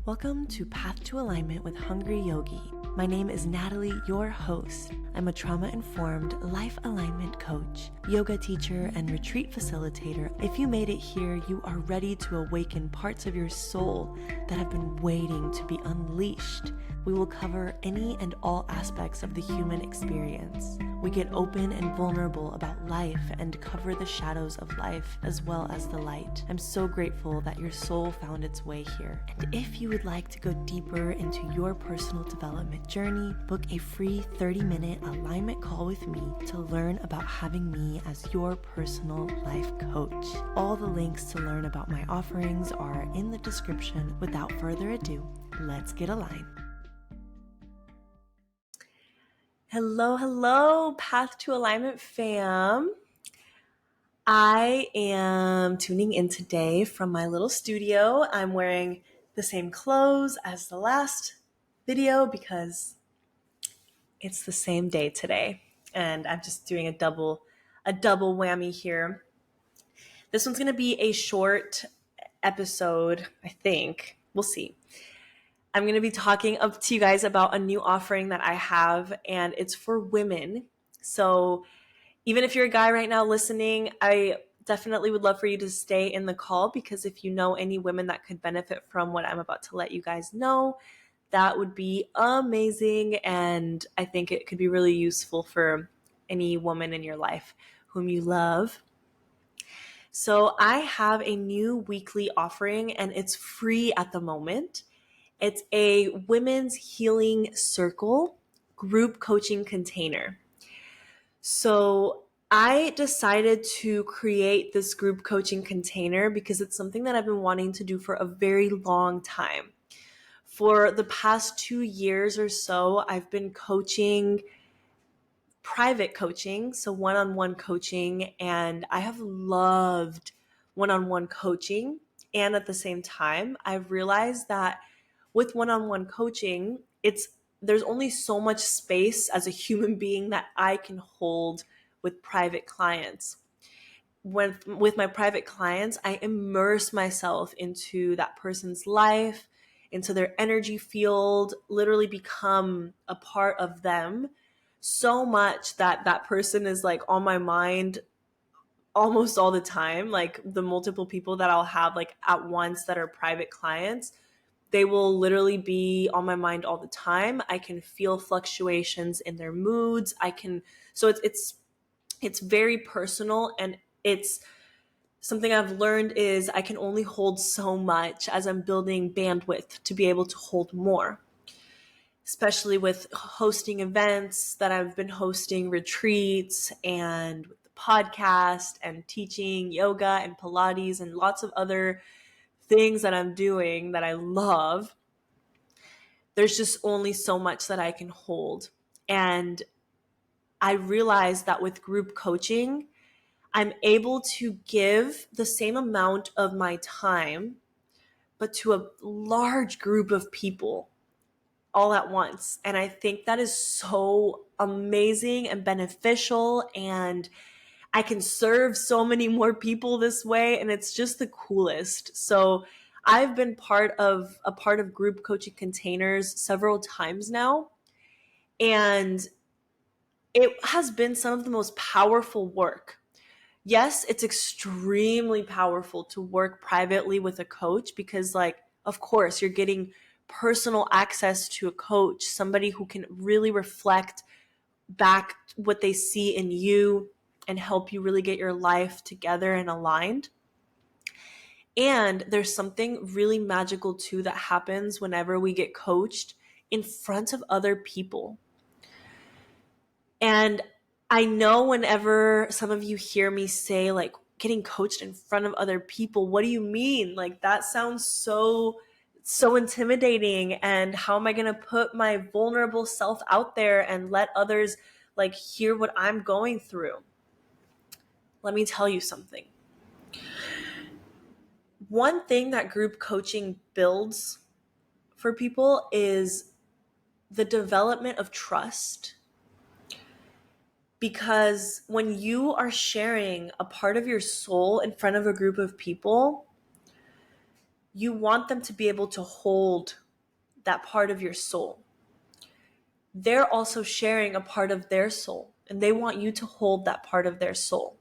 Welcome to Path to Alignment with Hungry Yogi. My name is Natalie, your host. I'm a trauma-informed life alignment coach, yoga teacher, and retreat facilitator. If you made it here, you are ready to awaken parts of your soul that have been waiting to be unleashed. We will cover any and all aspects of the human experience. We get open and vulnerable about life and cover the shadows of life as well as the light. I'm so grateful that your soul found its way here. And if you would like to go deeper into your personal development journey, book a free 30-minute alignment call with me to learn about having me as your personal life coach. All the links to learn about my offerings are in the description. Without further ado, let's get aligned. Hello, Path to Alignment fam. I am tuning in today from my little studio. I'm wearing the same clothes as the last video because it's the same day today. And I'm just doing a double whammy here. This one's going to be a short episode, I think. We'll see. I'm going to be talking up to you guys about a new offering that I have, and it's for women. So even if you're a guy right now listening, I definitely would love for you to stay in the call, because if you know any women that could benefit from what I'm about to let you guys know, that would be amazing. And I think it could be really useful for any woman in your life whom you love. So I have a new weekly offering, and it's free at the moment. It's a women's healing circle group coaching container. So I decided to create this group coaching container because it's something that I've been wanting to do for a very long time. For the past 2 years or so, I've been coaching private coaching, so one-on-one coaching, and I have loved one-on-one coaching. And at the same time, I've realized that with one-on-one coaching, there's only so much space as a human being that I can hold with private clients. With my private clients, I immerse myself into that person's life, into their energy field, literally become a part of them so much that that person is like on my mind almost all the time. Like the multiple people that I'll have like at once that are private clients, they will literally be on my mind all the time. I can feel fluctuations in their moods. So it's very personal, and it's something I've learned is I can only hold so much as I'm building bandwidth to be able to hold more, especially with hosting events that I've been hosting, retreats, and with the podcast and teaching yoga and Pilates and lots of other things that I'm doing that I love. There's just only so much that I can hold. And I realized that with group coaching, I'm able to give the same amount of my time, but to a large group of people all at once. And I think that is so amazing and beneficial, and I can serve so many more people this way, and it's just the coolest. So I've been part of group coaching containers several times now, and it has been some of the most powerful work. Yes, it's extremely powerful to work privately with a coach because, like, of course, you're getting personal access to a coach, somebody who can really reflect back what they see in you and help you really get your life together and aligned. And there's something really magical too that happens whenever we get coached in front of other people. And I know whenever some of you hear me say like getting coached in front of other people, what do you mean? Like that sounds so intimidating, and how am I going to put my vulnerable self out there and let others like hear what I'm going through? Let me tell you something. One thing that group coaching builds for people is the development of trust. Because when you are sharing a part of your soul in front of a group of people, you want them to be able to hold that part of your soul. They're also sharing a part of their soul, and they want you to hold that part of their soul.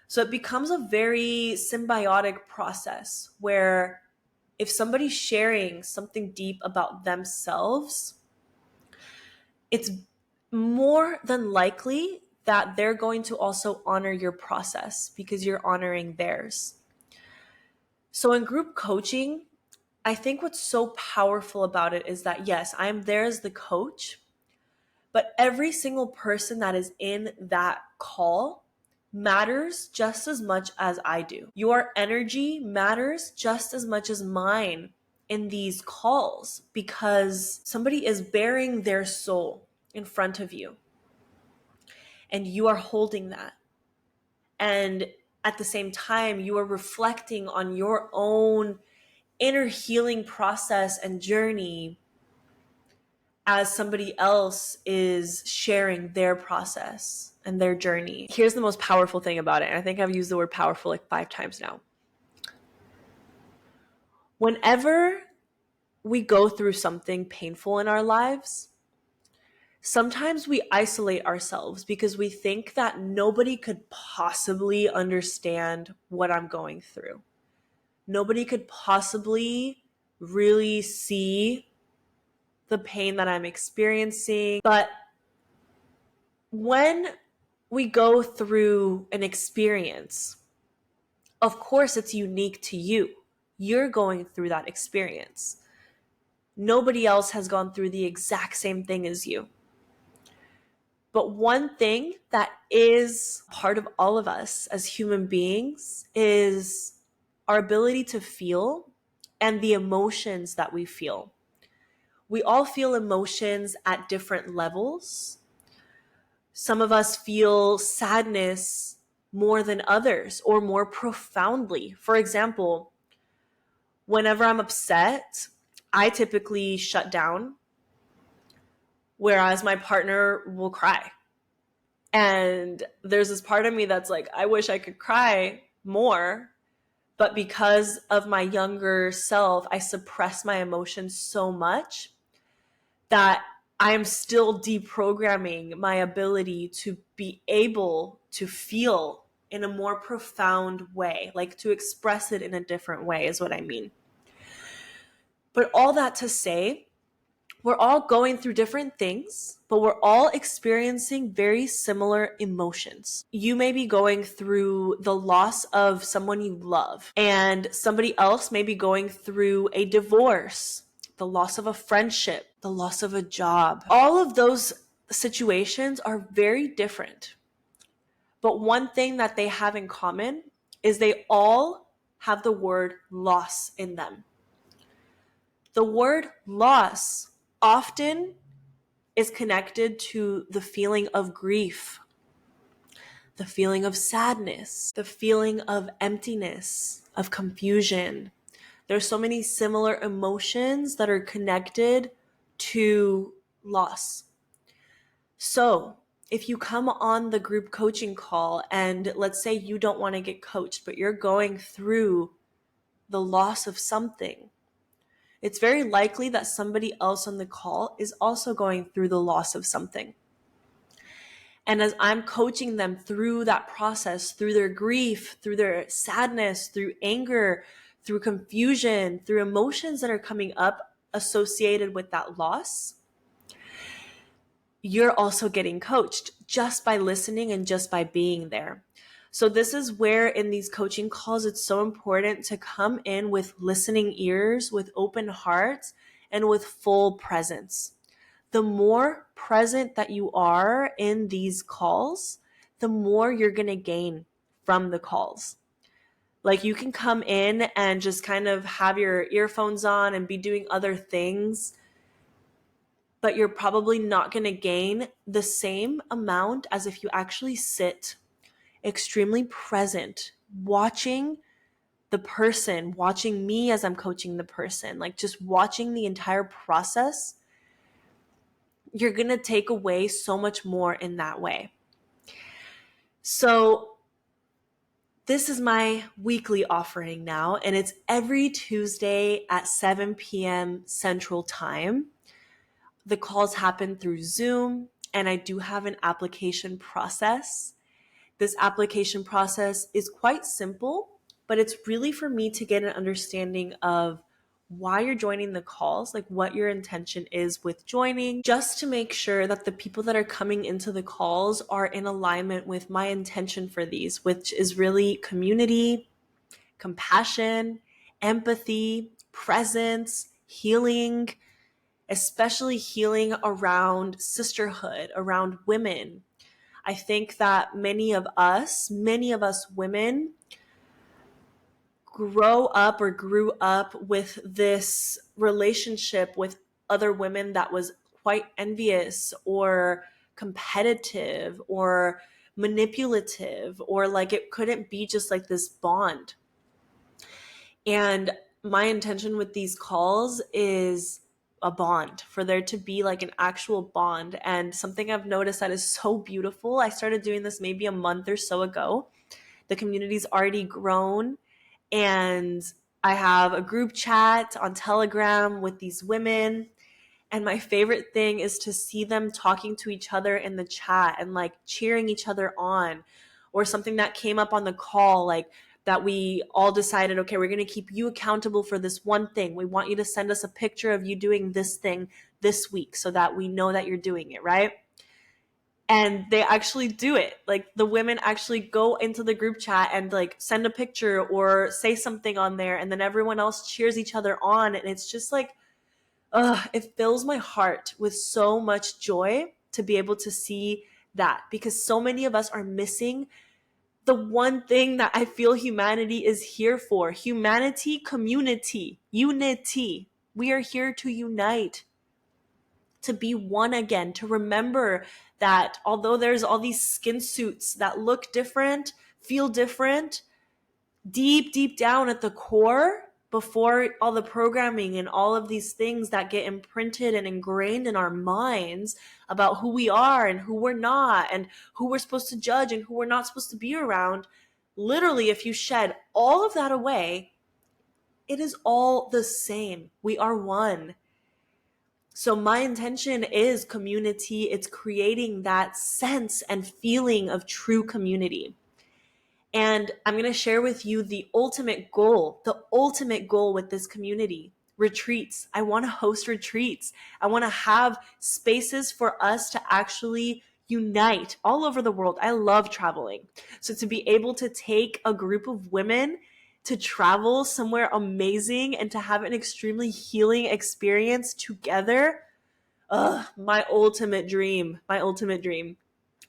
So it becomes a very symbiotic process where if somebody's sharing something deep about themselves, it's more than likely that they're going to also honor your process because you're honoring theirs. So in group coaching, I think what's so powerful about it is that, yes, I'm there as the coach, but every single person that is in that call matters just as much as I do. Your energy matters just as much as mine in these calls because somebody is bearing their soul in front of you and you are holding that. And at the same time, you are reflecting on your own inner healing process and journey as somebody else is sharing their process and their journey. Here's the most powerful thing about it. And I think I've used the word powerful like 5 times now. Whenever we go through something painful in our lives, sometimes we isolate ourselves because we think that nobody could possibly understand what I'm going through. Nobody could possibly really see the pain that I'm experiencing. But when we go through an experience, of course it's unique to you. You're going through that experience. Nobody else has gone through the exact same thing as you. But one thing that is part of all of us as human beings is our ability to feel and the emotions that we feel. We all feel emotions at different levels. Some of us feel sadness more than others or more profoundly. For example, whenever I'm upset, I typically shut down, whereas my partner will cry. And there's this part of me that's like, I wish I could cry more, but because of my younger self, I suppress my emotions so much that I am still deprogramming my ability to be able to feel in a more profound way, like to express it in a different way is what I mean. But all that to say, we're all going through different things, but we're all experiencing very similar emotions. You may be going through the loss of someone you love, and somebody else may be going through a divorce, the loss of a friendship, the loss of a job. All of those situations are very different. But one thing that they have in common is they all have the word loss in them. The word loss often is connected to the feeling of grief, the feeling of sadness, the feeling of emptiness, of confusion. There's so many similar emotions that are connected to loss. So if you come on the group coaching call and let's say you don't want to get coached, but you're going through the loss of something, it's very likely that somebody else on the call is also going through the loss of something. And as I'm coaching them through that process, through their grief, through their sadness, through anger, through confusion, through emotions that are coming up associated with that loss, you're also getting coached just by listening and just by being there. So this is where in these coaching calls, it's so important to come in with listening ears, with open hearts, and with full presence. The more present that you are in these calls, the more you're going to gain from the calls. Like you can come in and just kind of have your earphones on and be doing other things, but you're probably not going to gain the same amount as if you actually sit extremely present, watching the person, watching me as I'm coaching the person, like just watching the entire process. You're going to take away so much more in that way. So This is my weekly offering now, and it's every Tuesday at 7 p.m. Central Time. The calls happen through Zoom, and I do have an application process. This application process is quite simple, but it's really for me to get an understanding of why you're joining the calls, like what your intention is with joining, just to make sure that the people that are coming into the calls are in alignment with my intention for these, which is really community, compassion, empathy, presence, healing, especially healing around sisterhood, around women. I think that many of us women grew up with this relationship with other women that was quite envious or competitive or manipulative, or like it couldn't be just like this bond. And my intention with these calls is a bond, for there to be like an actual bond. And something I've noticed that is so beautiful, I started doing this maybe a month or so ago. The community's already grown, and I have a group chat on Telegram with these women. And my favorite thing is to see them talking to each other in the chat and like cheering each other on, or something that came up on the call, like that we all decided, okay, we're going to keep you accountable for this one thing. We want you to send us a picture of you doing this thing this week so that we know that you're doing it, right? And they actually do it. Like the women actually go into the group chat and like send a picture or say something on there, and then everyone else cheers each other on. And it's just like, it fills my heart with so much joy to be able to see that, because so many of us are missing the one thing that I feel humanity is here for. Humanity, community, unity. We are here to unite, to be one again, to remember that although there's all these skin suits that look different, feel different, deep down at the core, before all the programming and all of these things that get imprinted and ingrained in our minds about who we are and who we're not, and who we're supposed to judge and who we're not supposed to be around, literally, if you shed all of that away, it is all the same. We are one. So my intention is community. It's creating that sense and feeling of true community. And I'm going to share with you the ultimate goal with this community: retreats. I want to host retreats. I want to have spaces for us to actually unite all over the world. I love traveling. So to be able to take a group of women to travel somewhere amazing and to have an extremely healing experience together, my ultimate dream, my ultimate dream.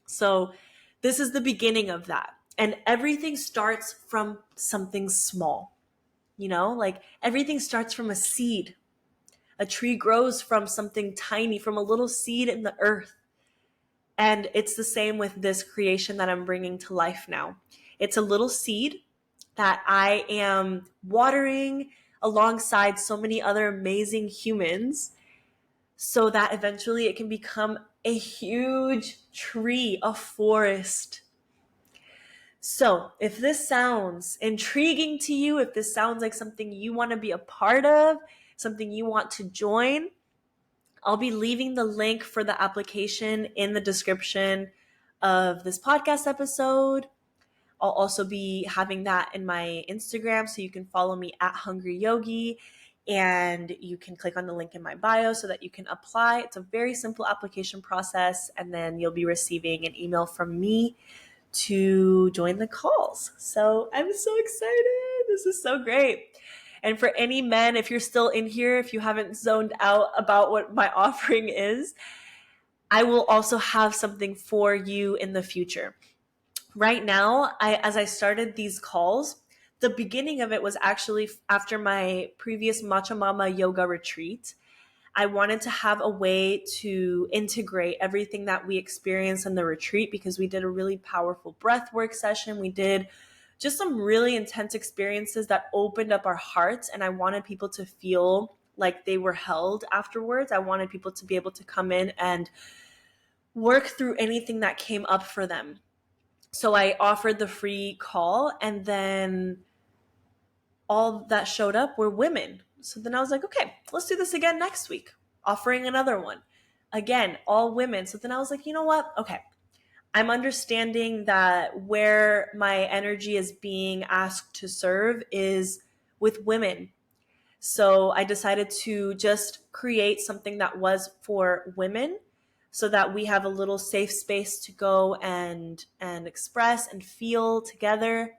So this is the beginning of that. And everything starts from something small. Like everything starts from a seed. A tree grows from something tiny, from a little seed in the earth. And it's the same with this creation that I'm bringing to life now. It's a little seed that I am watering alongside so many other amazing humans, so that eventually it can become a huge tree, a forest. So if this sounds intriguing to you, if this sounds like something you want to be a part of, something you want to join, I'll be leaving the link for the application in the description of this podcast episode. I'll also be having that in my Instagram, so you can follow me at Hungry Yogi, and you can click on the link in my bio so that you can apply. It's a very simple application process, and then you'll be receiving an email from me to join the calls. So I'm so excited. This is so great. And for any men, if you're still in here, if you haven't zoned out about what my offering is, I will also have something for you in the future. Right now, as I started these calls, the beginning of it was actually after my previous Matcha Mama yoga retreat. I wanted to have a way to integrate everything that we experienced in the retreat, because we did a really powerful breath work session. We did just some really intense experiences that opened up our hearts, and I wanted people to feel like they were held afterwards. I wanted people to be able to come in and work through anything that came up for them. So I offered the free call, and then all that showed up were women. So then I was like, okay, let's do this again next week, offering another one. Again, all women. So then I was like, you know what? Okay, I'm understanding that where my energy is being asked to serve is with women. So I decided to just create something that was for women so that we have a little safe space to go and express and feel together.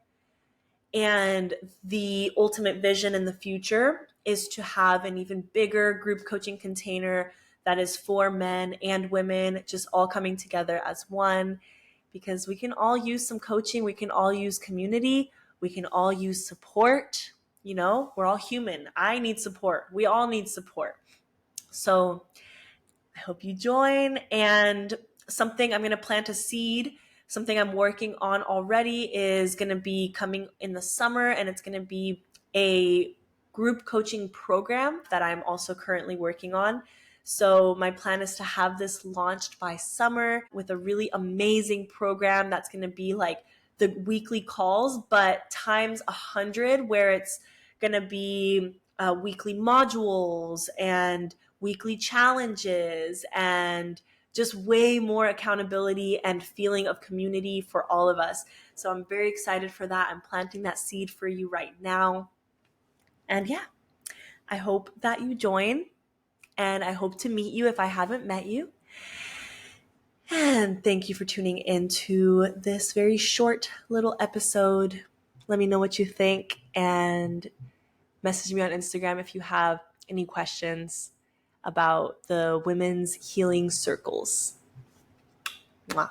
And the ultimate vision in the future is to have an even bigger group coaching container that is for men and women, just all coming together as one, because we can all use some coaching, we can all use community, we can all use support. You know, we're all human. I need support. We all need support. So I hope you join. And something I'm going to plant a seed, something I'm working on already is going to be coming in the summer, and it's going to be a group coaching program that I'm also currently working on. So my plan is to have this launched by summer with a really amazing program that's going to be like the weekly calls, but times 100, where it's going to be weekly modules and weekly challenges and just way more accountability and feeling of community for all of us. So I'm very excited for that. I'm planting that seed for you right now. And yeah, I hope that you join, and I hope to meet you if I haven't met you. And thank you for tuning into this very short little episode. Let me know what you think, and message me on Instagram if you have any questions about the women's healing circles. Mwah.